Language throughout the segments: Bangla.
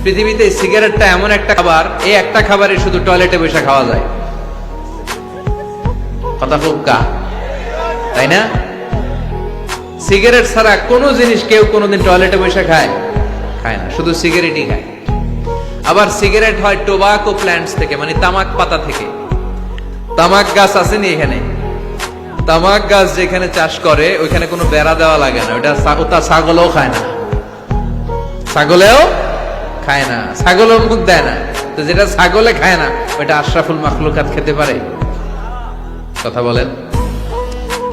পৃথিবীতে সিগারেটটা এমন একটা খাবার, এই একটা খাবারই শুধু টয়লেটে বসে খাওয়া যায়। কথা ফুক্কা, তাই না? সিগারেট ছাড়া কোনো জিনিস কেউ কোনোদিন টয়লেটে বসে খায় না, শুধু সিগারেটই খায়। আবার সিগারেট হয় টোবাকো প্ল্যান্টস থেকে, মানে তামাক পাতা থেকে। তামাক গাছ আসেনি এখানে? তামাক গাছ যেখানে চাষ করে ওইখানে কোনো বেড়া দেওয়া লাগে না, ওটা ছাগলও খায় না, ছাগলেও খায় না, ছাগলও মুখ দেয় না। তো যেটা ছাগলে খায় না ওইটা আশরাফুল মাখলুকাত খেতে পারে? কথা বলেন।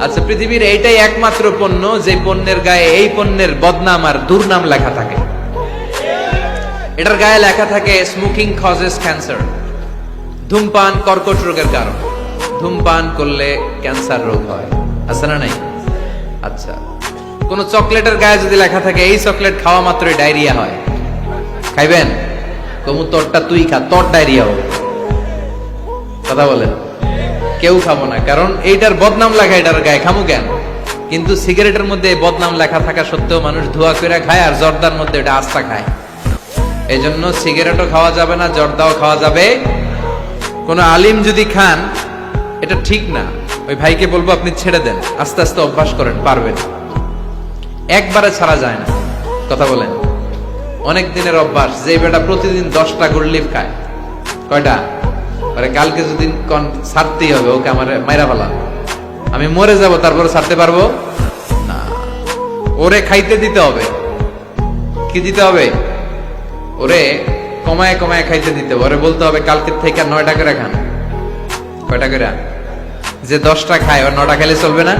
আচ্ছা, পৃথিবীর এইটাই একমাত্র পণ্য যে পণ্যের গায়ে এই পণ্যের বদনাম আর দুর্নাম লেখা থাকে। এটার গায়ে লেখা থাকে স্মোকিং কজেস ক্যান্সার, ধূমপান কর্কট রোগের কারণ, ধূমপান করলে ক্যান্সার রোগ হয়। আছে না নাই? আচ্ছা, কোন চকলেটের গায়ে যদি লেখা থাকে এই চকলেট খাওয়া মাত্রই ডায়রিয়া হয়, খাইবেন? কমু তোরটা তুই খা, তোর ডায়রিয়া হবে। কথা বলেন। কেউ খাবো না, কারণ এইটার বদনাম লেখা এটার গায়ে, খামু কেন? কিন্তু সিগারেটের মধ্যে বদনাম লেখা থাকা সত্ত্বেও মানুষ ধোয়া করে খায়, আর জর্দার মধ্যে এটা আস্থা খায়। এই জন্য সিগারেটও খাওয়া যাবে না, জর্দাও খাওয়া যাবে। কোন আলিম যদি খান এটা ঠিক না, ওই ভাইকে বলবো আপনি ছেড়ে দেন, আস্তে আস্তে অভ্যাস করেন, পারবেন। একবারে ছাড়া যায় না। কথা বলেন। অনেক দিনের অভ্যাস। যে বেটা প্রতিদিন 10টা গুড়লিফ খায়, কয়টা? কালকে যদি ছাড়তেই হবে, ওকে আমার মাইরা ফেলা, আমি মরে যাব, তারপরে ছাড়তে পারবো না। ওরে খাইতে দিতে হবে। কি দিতে হবে? ওরে কমায় কমায় খাইতে দিতে হবে। ওরে বলতে হবে কালকে থেকে 9টা করে খান। কয়টা করে? যে 10টা খায় ওর 9টা খেলে চলবে না?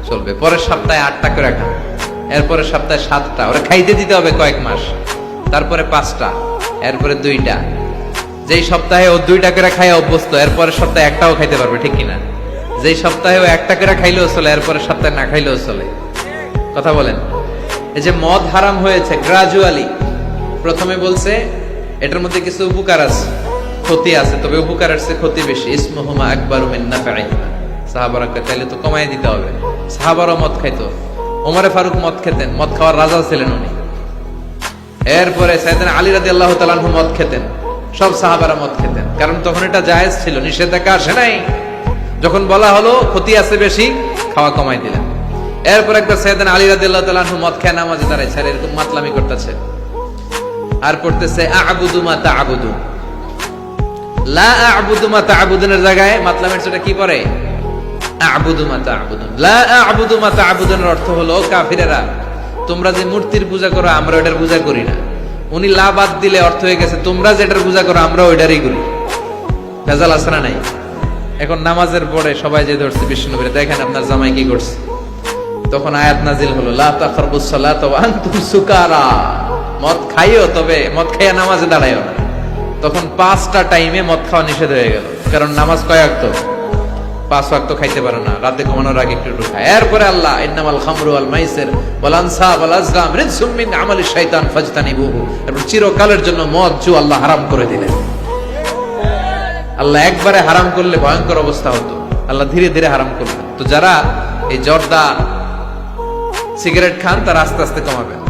চলবে। পরের সপ্তাহে 8টা করে খান, এরপরের সপ্তাহে 7টা। ওরে খাইতে দিতে হবে কয়েক মাস, তারপরে 5টা, এরপরে 2টা। যেই সপ্তাহে ও 2টা করে খায় অভ্যস্ত, এরপরের সপ্তাহে একটাও খাইতে পারবে, ঠিক কিনা? যেই সপ্তাহে ও 1টা করে খাইলেও চলে, এরপরের সপ্তাহে না খাইলেও চলে। কথা বলেন। এই যে মদ হারাম হয়েছে গ্রাজুয়ালি, প্রথমে বলছে এটার মধ্যে কিছু উপকার আছে, ক্ষতি আছে, তবে উপকারের চেয়ে ক্ষতি বেশি। ইসমুহুমা আকবারু মিন নাফাইহিমা। সাহাবারা কয় তাহলে তো কমাই দিতে হবে। সাহাবারও মদ খাইতো, ওমরে ফারুক মদ খেতেন, মদ খাওয়ার রাজা ছিলেন উনি। এরপরে সাইয়েদনা আলী রাদিয়াল্লাহু তাআলা আনহু মদ খেতেন, সব সাহাবারা মদ খেতেন, কারণ তখন এটা জায়েজ ছিল, নিষেধাজ্ঞা আসে নাই। যখন বলা হলো ক্ষতি আছে বেশি, খাওয়া কমাই দিলেন। এরপর একবার সাইয়েদনা আলী রাদিয়াল্লাহু তাআলা আনহু মদ খেয়ে নামাজে দাঁড়াইছে, আর এরকম মাতলামি করতেছে, আর পড়তেছে আ'বুদু মা তা'বুদুন। লা আ'বুদু মা তা'বুদুনের জায়গায় মাতলামের সেটা কি পড়ে? আ'বুদু মা তা'বুদুন। লা আ'বুদু মা তা'বুদুনের অর্থ হলো, কাফিরেরা তোমরা যে মূর্তির পূজা করো আমরা ওটার পূজা করি না। উনি লা বাদ দিলে অর্থ হয়ে গেছে তোমরা যেটার পূজা করো আমরা ওইটারই করি। ভেজাল আছে না নাই? এখন নামাজের পরে সবাই যে ধরছে বিষ্ণুবীরে, দেখেন আপনার জামাই কি করছে। তখন আয়াত নাজিল হলো লা তাকরাবুস সালাতা ওয়া আনতুম সুকারা। মদ খাইও, তবে মদ খাইয়া নামাজে দাঁড়াইও না। তখন 5টা টাইমে মদ খাওয়া নিষেধ হয়ে গেল, কারণ নামাজ কয় ওয়াক্ত? 5 ওয়াক্ত খাইতে পারে না, রাতে ঘুমানোর আগে একটু একটু খায়। এরপরে আল্লাহ ইন্নামাল খামরু ওয়াল মাইসির ওয়াল আনসাব ওয়াল আজলাম রিজসুম মিন আমালিশ শাইতান ফাজতানিবুহু। এরপর চিরকালের জন্য মদ জু আল্লাহ হারাম করে দিলেন। আল্লাহ একবারে হারাম করলে ভয়ঙ্কর অবস্থা হতো, আল্লাহ ধীরে ধীরে হারাম করলেন। তো যারা এই জর্দা সিগারেট খান তারা আস্তে আস্তে কমাবেন।